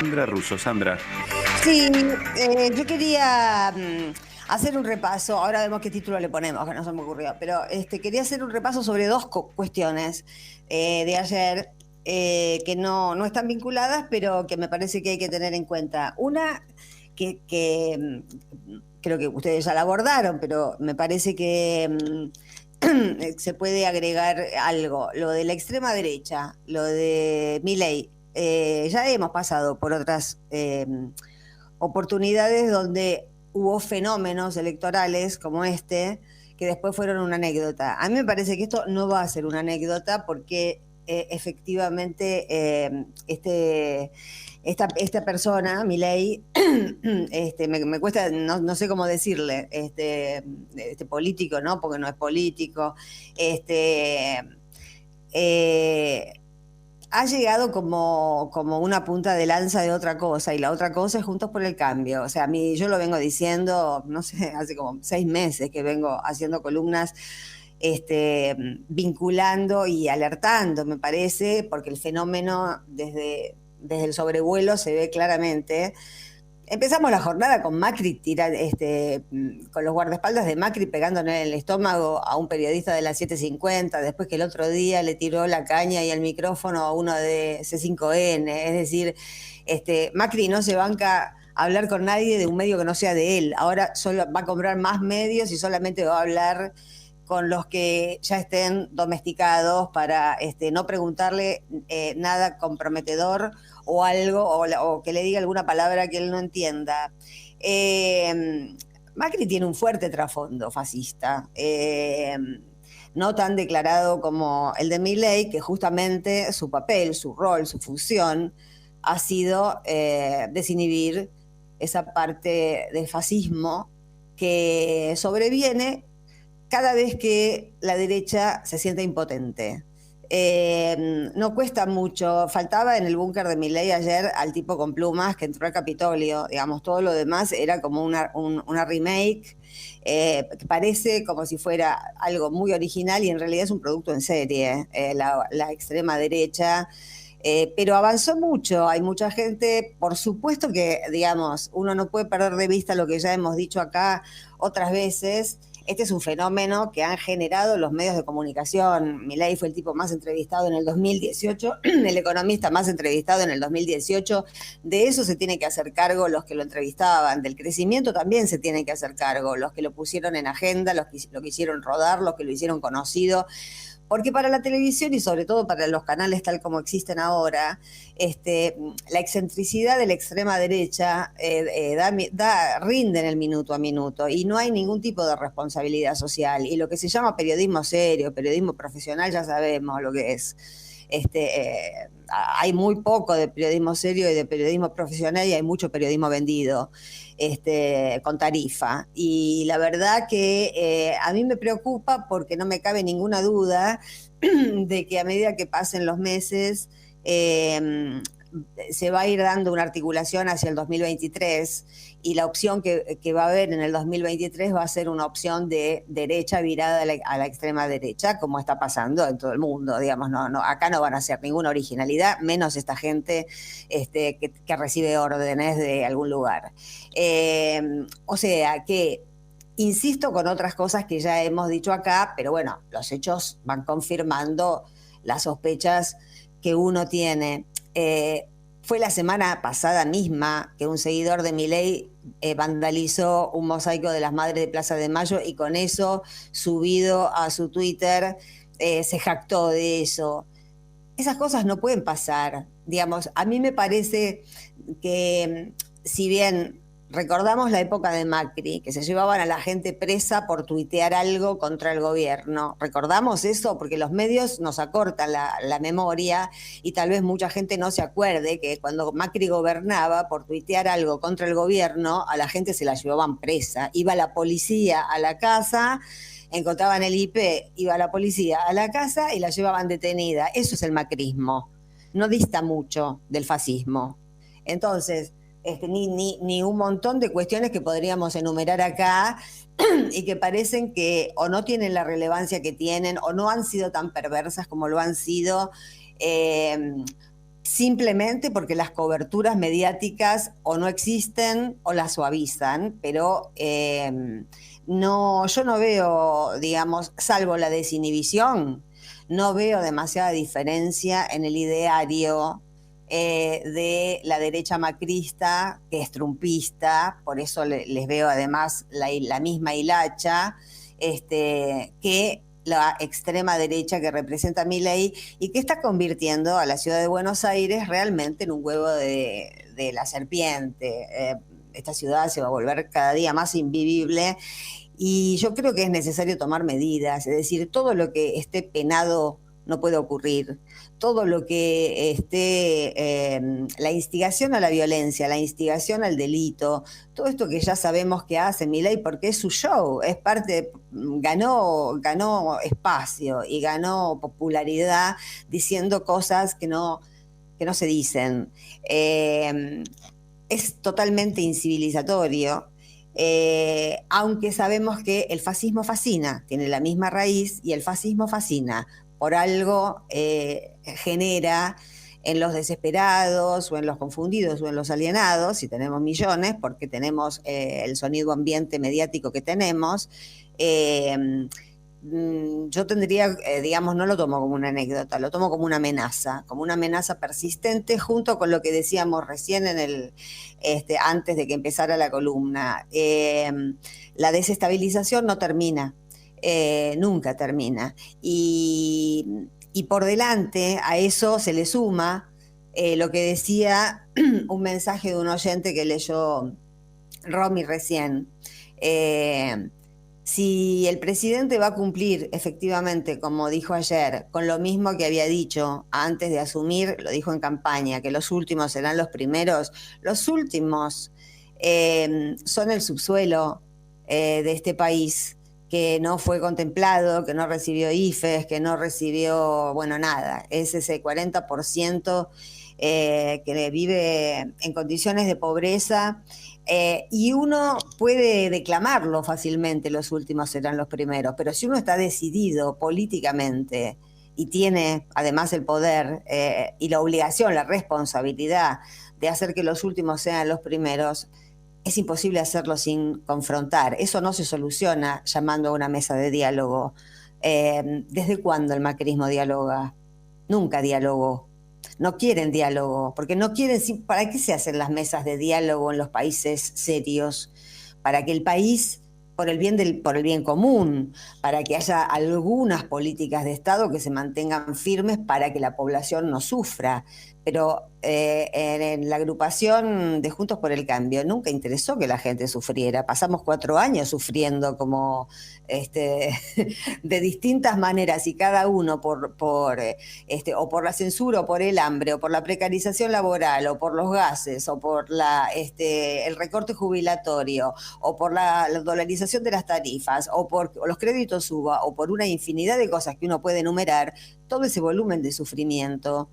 Sandra Russo. Sandra, Sí, yo quería hacer un repaso, ahora vemos qué título le ponemos, que no se me ocurrió, pero quería hacer un repaso sobre dos cuestiones de ayer que no están vinculadas, pero que me parece que hay que tener en cuenta. Una que creo que ustedes ya la abordaron, pero me parece que se puede agregar algo, lo de la extrema derecha, lo de Milei. Ya hemos pasado por otras oportunidades donde hubo fenómenos electorales como este, que después fueron una anécdota. A mí me parece que esto no va a ser una anécdota porque efectivamente esta persona, Milei, me cuesta, no sé cómo decirle, político, ¿no? Porque no es político, este, eh, ha llegado como una punta de lanza de otra cosa, y la otra cosa es Juntos por el Cambio. O sea, a mí yo lo vengo diciendo, no sé, hace como 6 meses que vengo haciendo columnas vinculando y alertando, me parece, porque el fenómeno desde el sobrevuelo se ve claramente. Empezamos la jornada con Macri con los guardaespaldas de Macri pegándole en el estómago a un periodista de la 750, después que el otro día le tiró la caña y el micrófono a uno de C5N. Es decir, Macri no se banca a hablar con nadie de un medio que no sea de él. Ahora solo va a comprar más medios y solamente va a hablar con los que ya estén domesticados para no preguntarle nada comprometedor o algo, o que le diga alguna palabra que él no entienda. Macri tiene un fuerte trasfondo fascista, no tan declarado como el de Milei, que justamente su papel, su rol, su función ha sido desinhibir esa parte del fascismo que sobreviene cada vez que la derecha se siente impotente. No cuesta mucho. Faltaba en el búnker de Milei ayer al tipo con plumas que entró al Capitolio. Digamos, todo lo demás era como una remake, que parece como si fuera algo muy original y en realidad es un producto en serie, la extrema derecha. Pero avanzó mucho, hay mucha gente, por supuesto que, digamos, uno no puede perder de vista lo que ya hemos dicho acá otras veces. Este es un fenómeno que han generado los medios de comunicación. Milei fue el tipo más entrevistado en el 2018, el economista más entrevistado en el 2018. De eso se tienen que hacer cargo los que lo entrevistaban. Del crecimiento también se tienen que hacer cargo los que lo pusieron en agenda, los que lo hicieron rodar, los que lo hicieron conocido. Porque para la televisión y sobre todo para los canales tal como existen ahora, la excentricidad de la extrema derecha rinde en el minuto a minuto y no hay ningún tipo de responsabilidad social. Y lo que se llama periodismo serio, periodismo profesional, ya sabemos lo que es. Hay muy poco de periodismo serio y de periodismo profesional y hay mucho periodismo vendido con tarifa. Y la verdad que a mí me preocupa porque no me cabe ninguna duda de que a medida que pasen los meses se va a ir dando una articulación hacia el 2023 y la opción que va a haber en el 2023 va a ser una opción de derecha virada a la extrema derecha, como está pasando en todo el mundo, digamos. Acá no van a hacer ninguna originalidad, menos esta gente que recibe órdenes de algún lugar. O sea que insisto con otras cosas que ya hemos dicho acá, pero bueno, los hechos van confirmando las sospechas que uno tiene. Fue la semana pasada misma que un seguidor de Milei vandalizó un mosaico de las Madres de Plaza de Mayo y con eso, subido a su Twitter, se jactó de eso. Esas cosas no pueden pasar. Digamos, a mí me parece que si bien recordamos la época de Macri, que se llevaban a la gente presa por tuitear algo contra el gobierno, recordamos eso porque los medios nos acortan la memoria y tal vez mucha gente no se acuerde que cuando Macri gobernaba por tuitear algo contra el gobierno, a la gente se la llevaban presa. Iba la policía a la casa, encontraban el IP, iba la policía a la casa y la llevaban detenida. Eso es el macrismo. No dista mucho del fascismo. Entonces, ni un montón de cuestiones que podríamos enumerar acá y que parecen que o no tienen la relevancia que tienen o no han sido tan perversas como lo han sido simplemente porque las coberturas mediáticas o no existen o las suavizan, pero no, yo no veo, digamos, salvo la desinhibición, no veo demasiada diferencia en el ideario de la derecha macrista, que es trumpista, por eso les veo además la misma hilacha, que la extrema derecha que representa Milei y que está convirtiendo a la ciudad de Buenos Aires realmente en un huevo de la serpiente. Esta ciudad se va a volver cada día más invivible y yo creo que es necesario tomar medidas, es decir, todo lo que esté penado no puede ocurrir. Todo lo que esté, la instigación a la violencia, la instigación al delito, todo esto que ya sabemos que hace Milei porque es su show, es parte, ganó espacio y ganó popularidad diciendo cosas que no se dicen. Es totalmente incivilizatorio. Aunque sabemos que el fascismo fascina, tiene la misma raíz y el fascismo fascina, por algo genera en los desesperados o en los confundidos o en los alienados, si tenemos millones, porque tenemos el sonido ambiente mediático que tenemos, yo tendría, digamos, no lo tomo como una anécdota, lo tomo como una amenaza persistente, junto con lo que decíamos recién antes de que empezara la columna. La desestabilización no termina, nunca termina. Y por delante a eso se le suma lo que decía un mensaje de un oyente que leyó Romy recién. Si el presidente va a cumplir efectivamente, como dijo ayer, con lo mismo que había dicho antes de asumir, lo dijo en campaña, que los últimos serán los últimos son el subsuelo de este país, que no fue contemplado, que no recibió IFES, que no recibió, bueno, nada. Es ese 40% que vive en condiciones de pobreza. Y uno puede declamarlo fácilmente, los últimos serán los primeros, pero si uno está decidido políticamente y tiene además el poder y la obligación, la responsabilidad de hacer que los últimos sean los primeros, es imposible hacerlo sin confrontar. Eso no se soluciona llamando a una mesa de diálogo. ¿Desde cuándo el macrismo dialoga? Nunca dialogó. No quieren diálogo, porque no quieren. ¿Para qué se hacen las mesas de diálogo en los países serios? Para que el país, por el bien común, para que haya algunas políticas de Estado que se mantengan firmes para que la población no sufra. Pero en la agrupación de Juntos por el Cambio nunca interesó que la gente sufriera. Pasamos 4 años sufriendo como de distintas maneras y cada uno o por la censura o por el hambre o por la precarización laboral o por los gases o por el recorte jubilatorio o por la dolarización de las tarifas o por los créditos UBA o por una infinidad de cosas que uno puede enumerar. Todo ese volumen de sufrimiento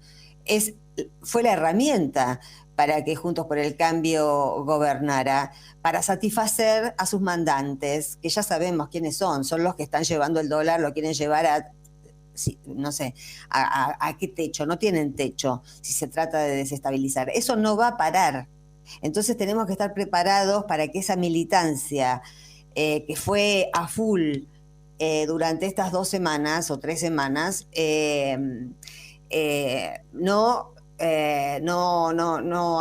fue la herramienta para que Juntos por el Cambio gobernara, para satisfacer a sus mandantes, que ya sabemos quiénes son los que están llevando el dólar, lo quieren llevar no sé, a qué techo. No tienen techo si se trata de desestabilizar. Eso no va a parar. Entonces tenemos que estar preparados para que esa militancia que fue a full durante estas 2 semanas o 3 semanas, no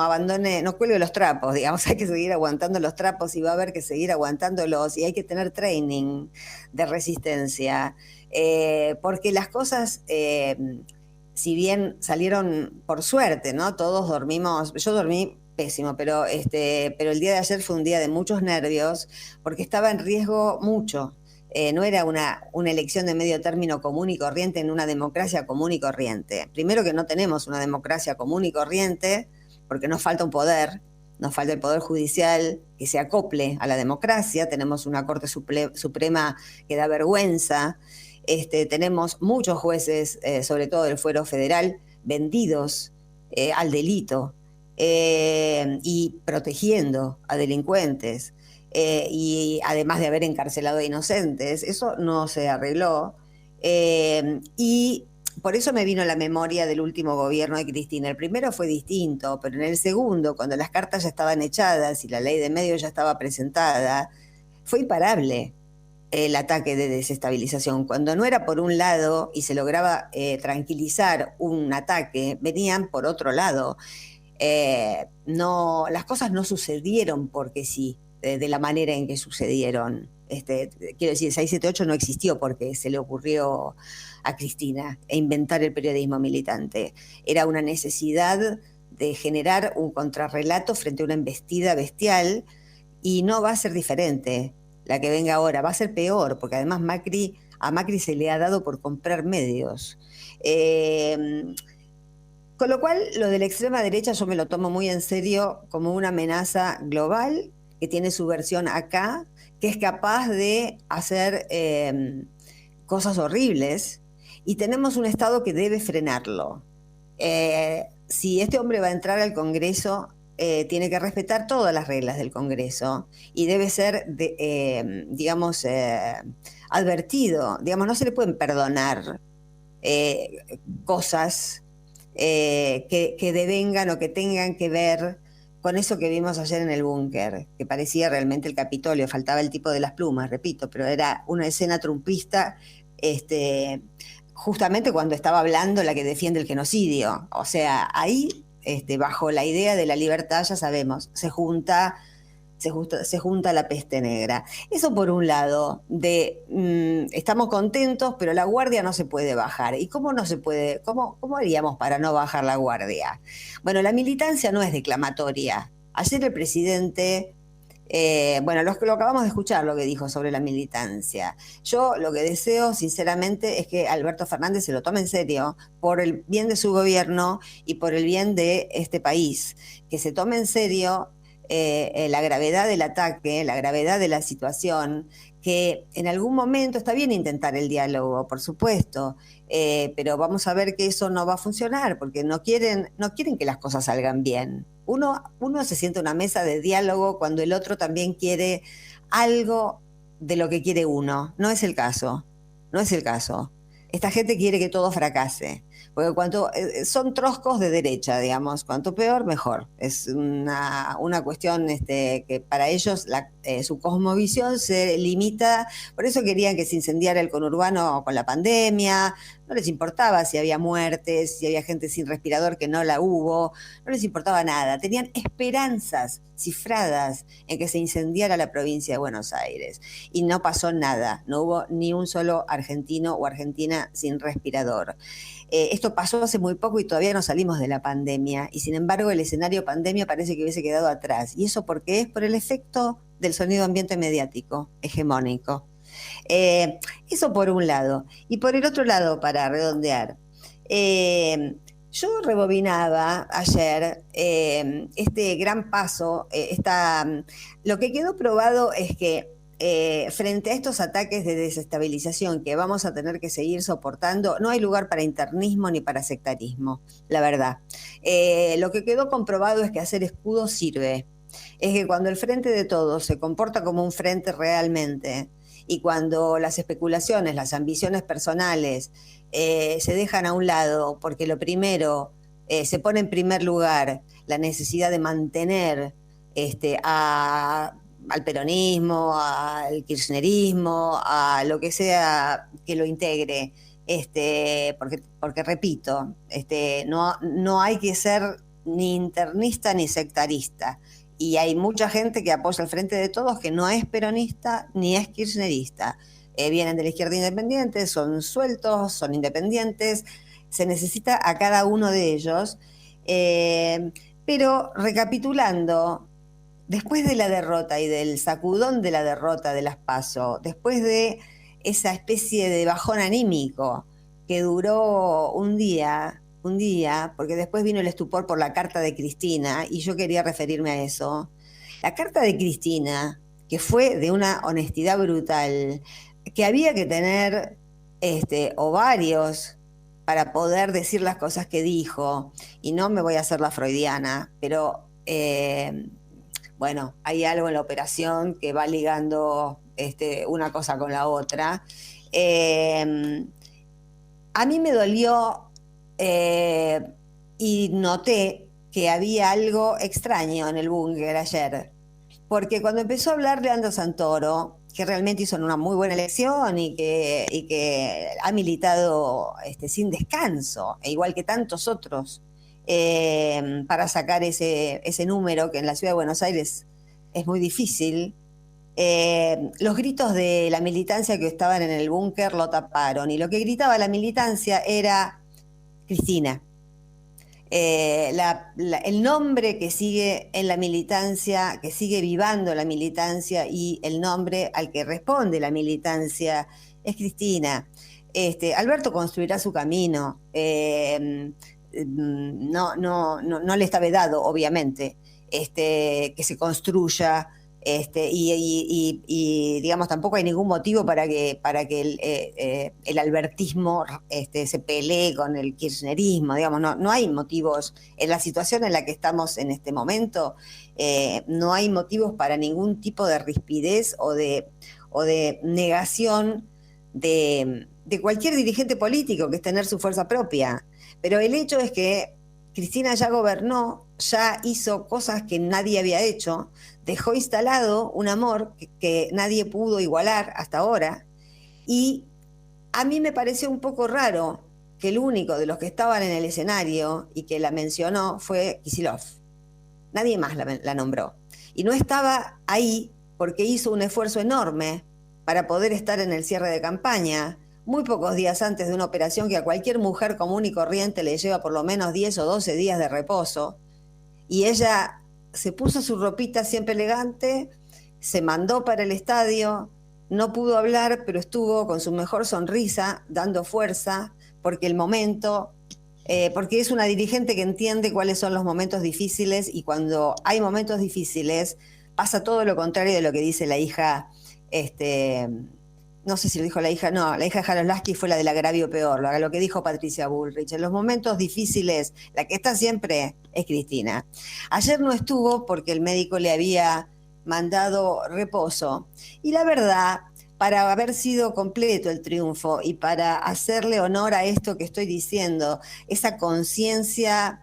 abandone, no cuelgue los trapos, digamos. Hay que seguir aguantando los trapos y va a haber que seguir aguantándolos y hay que tener training de resistencia, porque las cosas, si bien salieron por suerte, ¿no? Todos dormimos, yo dormí pésimo, pero el día de ayer fue un día de muchos nervios porque estaba en riesgo mucho. No era una elección de medio término común y corriente en una democracia común y corriente. Primero que no tenemos una democracia común y corriente porque nos falta un poder, nos falta el poder judicial que se acople a la democracia, tenemos una Corte Suprema que da vergüenza, tenemos muchos jueces, sobre todo del fuero federal, vendidos al delito y protegiendo a delincuentes. Y además de haber encarcelado a inocentes, eso no se arregló. Y por eso me vino a la memoria del último gobierno de Cristina. El primero fue distinto, pero en el segundo, cuando las cartas ya estaban echadas y la ley de medios ya estaba presentada, fue imparable el ataque de desestabilización. Cuando no era por un lado y se lograba tranquilizar un ataque, venían por otro lado. No, las cosas no sucedieron porque sí, de la manera en que sucedieron. Quiero decir, 678 no existió porque se le ocurrió a Cristina inventar el periodismo militante. Era una necesidad de generar un contrarrelato frente a una embestida bestial, y no va a ser diferente la que venga ahora, va a ser peor, porque además a Macri se le ha dado por comprar medios. Con lo cual, lo de la extrema derecha yo me lo tomo muy en serio como una amenaza global que tiene su versión acá, que es capaz de hacer cosas horribles, y tenemos un Estado que debe frenarlo. Si este hombre va a entrar al Congreso, tiene que respetar todas las reglas del Congreso y debe ser, digamos, advertido. Digamos, no se le pueden perdonar cosas que devengan o que tengan que ver con eso que vimos ayer en el búnker, que parecía realmente el Capitolio, faltaba el tipo de las plumas, repito, pero era una escena trumpista, justamente cuando estaba hablando la que defiende el genocidio. O sea, ahí, bajo la idea de la libertad, ya sabemos, se junta la peste negra. Eso por un lado, estamos contentos, pero la guardia no se puede bajar. ¿Y cómo no se puede? ¿Cómo haríamos para no bajar la guardia? Bueno, la militancia no es declamatoria. Ayer el presidente, bueno, lo acabamos de escuchar, lo que dijo sobre la militancia. Yo lo que deseo, sinceramente, es que Alberto Fernández se lo tome en serio por el bien de su gobierno y por el bien de este país. Que se tome en serio la gravedad del ataque, la gravedad de la situación, que en algún momento está bien intentar el diálogo, por supuesto, pero vamos a ver que eso no va a funcionar, porque no quieren que las cosas salgan bien. Uno se sienta a una mesa de diálogo cuando el otro también quiere algo de lo que quiere uno. No es el caso, no es el caso. Esta gente quiere que todo fracase. Porque son troscos de derecha, digamos, cuanto peor, mejor. Es una cuestión que para ellos su cosmovisión se limita, por eso querían que se incendiara el conurbano con la pandemia, no les importaba si había muertes, si había gente sin respirador, que no la hubo, no les importaba nada, tenían esperanzas cifradas en que se incendiara la provincia de Buenos Aires, y no pasó nada, no hubo ni un solo argentino o argentina sin respirador. Esto pasó hace muy poco y todavía no salimos de la pandemia, y sin embargo el escenario pandemia parece que hubiese quedado atrás. ¿Y eso por qué? Es por el efecto del sonido ambiente mediático hegemónico. Eso por un lado. Y por el otro lado, para redondear, yo rebobinaba ayer este gran paso, lo que quedó probado es que frente a estos ataques de desestabilización que vamos a tener que seguir soportando, no hay lugar para internismo ni para sectarismo, la verdad. Lo que quedó comprobado es que hacer escudo sirve. Es que cuando el frente de todos se comporta como un frente realmente, y cuando las especulaciones, las ambiciones personales se dejan a un lado, porque lo primero se pone en primer lugar la necesidad de mantener al peronismo, al kirchnerismo, a lo que sea que lo integre, porque repito, no hay que ser ni internista ni sectarista. Y hay mucha gente que apoya al Frente de Todos que no es peronista ni es kirchnerista. Vienen de la izquierda independiente, son sueltos, son independientes, se necesita a cada uno de ellos. Pero recapitulando, después de la derrota y del sacudón de la derrota de las PASO, después de esa especie de bajón anímico que duró un día, porque después vino el estupor por la carta de Cristina, y yo quería referirme a eso. La carta de Cristina, que fue de una honestidad brutal, que había que tener ovarios para poder decir las cosas que dijo, y no me voy a hacer la freudiana, pero bueno, hay algo en la operación que va ligando una cosa con la otra. A mí me dolió eh, y noté que había algo extraño en el búnker ayer, porque cuando empezó a hablar Leandro Santoro, que realmente hizo una muy buena elección y que ha militado sin descanso, e igual que tantos otros, para sacar ese número que en la ciudad de Buenos Aires es muy difícil. Los gritos de la militancia que estaban en el búnker lo taparon y lo que gritaba la militancia era Cristina. El nombre que sigue en la militancia, que sigue vivando la militancia y el nombre al que responde la militancia es Cristina. Alberto construirá su camino. No le está vedado, obviamente, que se construya. Digamos, tampoco hay ningún motivo para que el albertismo se pelee con el kirchnerismo, digamos, no hay motivos, en la situación en la que estamos en este momento, no hay motivos para ningún tipo de rispidez o de negación de cualquier dirigente político, que es tener su fuerza propia. Pero el hecho es que Cristina ya gobernó, ya hizo cosas que nadie había hecho, dejó instalado un amor que nadie pudo igualar hasta ahora, y a mí me pareció un poco raro que el único de los que estaban en el escenario y que la mencionó fue Kicillof. Nadie más la nombró. Y no estaba ahí porque hizo un esfuerzo enorme para poder estar en el cierre de campaña, muy pocos días antes de una operación que a cualquier mujer común y corriente le lleva por lo menos 10 o 12 días de reposo. Y ella se puso su ropita siempre elegante, se mandó para el estadio, no pudo hablar, pero estuvo con su mejor sonrisa, dando fuerza, porque el momento, porque es una dirigente que entiende cuáles son los momentos difíciles, y cuando hay momentos difíciles pasa todo lo contrario de lo que dice la hija, no sé si lo dijo la hija, no, la hija de Jaroslavsky fue la del agravio peor, lo que dijo Patricia Bullrich. En los momentos difíciles, la que está siempre es Cristina. Ayer no estuvo porque el médico le había mandado reposo. Y la verdad, para haber sido completo el triunfo y para hacerle honor a esto que estoy diciendo, esa conciencia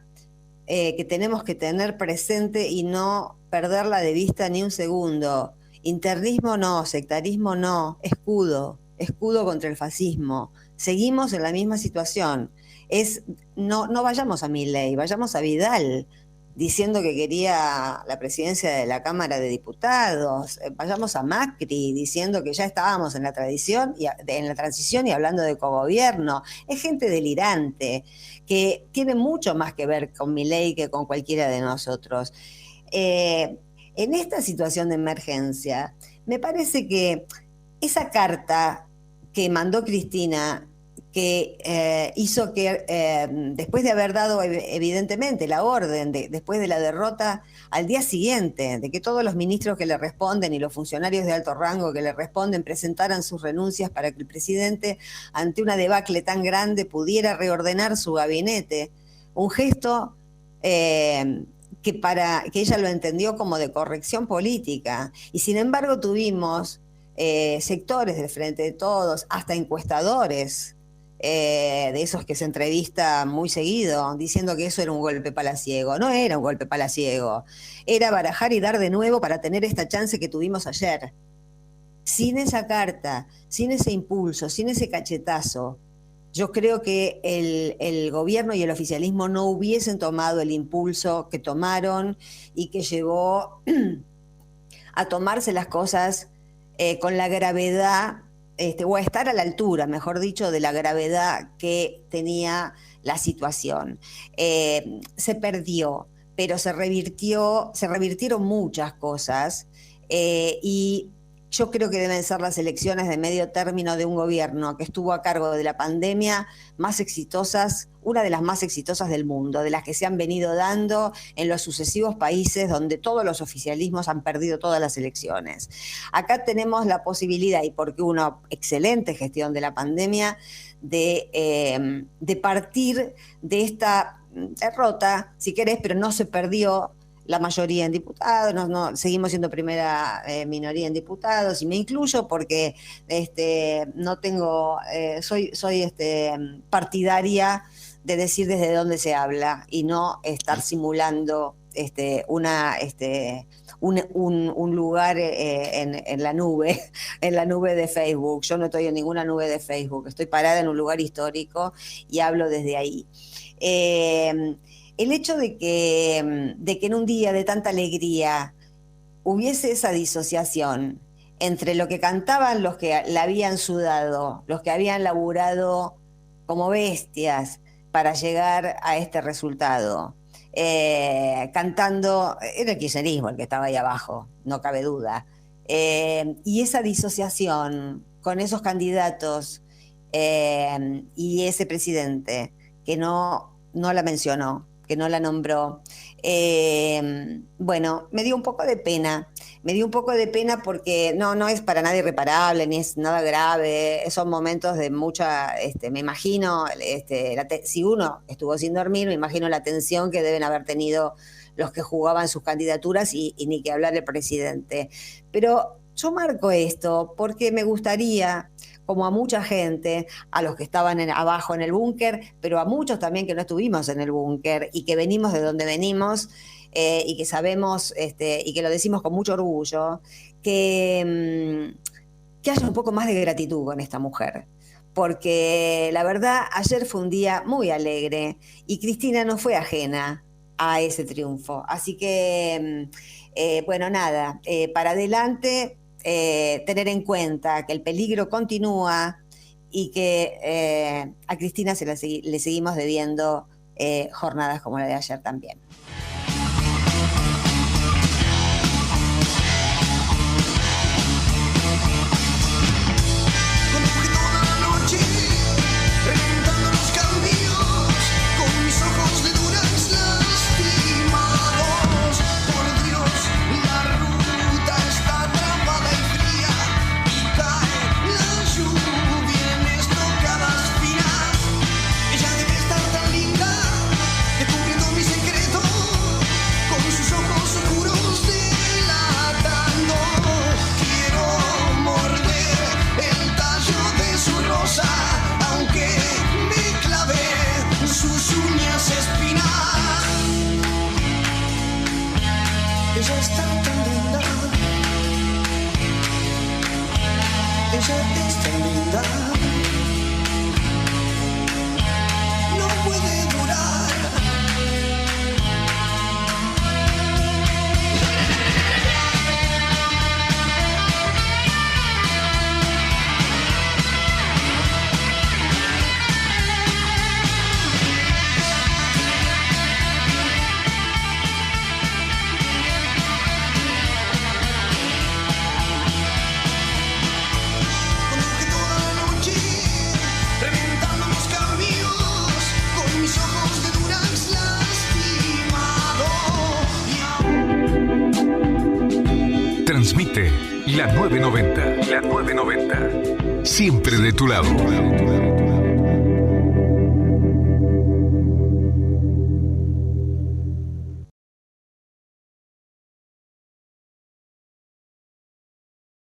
que tenemos que tener presente y no perderla de vista ni un segundo. Internismo no, sectarismo no, escudo contra el fascismo. Seguimos en la misma situación. No vayamos a Milei, vayamos a Vidal, diciendo que quería la presidencia de la Cámara de Diputados. Vayamos a Macri, diciendo que ya estábamos en la transición y hablando de cogobierno. Es gente delirante, que tiene mucho más que ver con Milei que con cualquiera de nosotros. En esta situación de emergencia, me parece que esa carta que mandó Cristina, que hizo que, después de haber dado evidentemente la orden, después de la derrota, al día siguiente, de que todos los ministros que le responden y los funcionarios de alto rango que le responden presentaran sus renuncias para que el presidente, ante una debacle tan grande, pudiera reordenar su gabinete, un gesto que ella lo entendió como de corrección política. Y sin embargo tuvimos sectores del Frente de Todos, hasta encuestadores, de esos que se entrevistan muy seguido, diciendo que eso era un golpe palaciego. No era un golpe palaciego, era barajar y dar de nuevo para tener esta chance que tuvimos ayer. Sin esa carta, sin ese impulso, sin ese cachetazo, yo creo que el gobierno y el oficialismo no hubiesen tomado el impulso que tomaron y que llevó a tomarse las cosas con la gravedad, o a estar a la altura, mejor dicho, de la gravedad que tenía la situación. Se perdió, pero se revirtieron muchas cosas, y yo creo que deben ser las elecciones de medio término de un gobierno que estuvo a cargo de la pandemia más exitosas, una de las más exitosas del mundo, de las que se han venido dando en los sucesivos países donde todos los oficialismos han perdido todas las elecciones. Acá tenemos la posibilidad, y porque hubo una excelente gestión de la pandemia, de partir de esta derrota, si querés, pero no se perdió, la mayoría en diputados, seguimos siendo primera minoría en diputados, y me incluyo porque no tengo, soy partidaria de decir desde dónde se habla y no estar simulando un lugar en la nube, en la nube de Facebook. Yo no estoy en ninguna nube de Facebook, estoy parada en un lugar histórico y hablo desde ahí. El hecho de que en un día de tanta alegría hubiese esa disociación entre lo que cantaban los que la habían sudado, los que habían laburado como bestias para llegar a este resultado, cantando, era el kirchnerismo el que estaba ahí abajo, no cabe duda, y esa disociación con esos candidatos y ese presidente que no la mencionó, que no la nombró, bueno, me dio un poco de pena. Me dio un poco de pena porque no es para nada irreparable, ni es nada grave. Son momentos de mucha, me imagino, si uno estuvo sin dormir, me imagino la tensión que deben haber tenido los que jugaban sus candidaturas y ni que hablar el presidente. Pero yo marco esto porque me gustaría, como a mucha gente, a los que estaban abajo en el búnker, pero a muchos también que no estuvimos en el búnker y que venimos de donde venimos, y que sabemos, y que lo decimos con mucho orgullo, que haya un poco más de gratitud con esta mujer. Porque la verdad, ayer fue un día muy alegre y Cristina no fue ajena a ese triunfo. Así que, bueno, nada, para adelante, tener en cuenta que el peligro continúa y que a Cristina le seguimos debiendo jornadas como la de ayer también. Ella está tan linda. Ella es tan linda. No puede durar. Transmite la 990. La 990. Siempre de tu lado.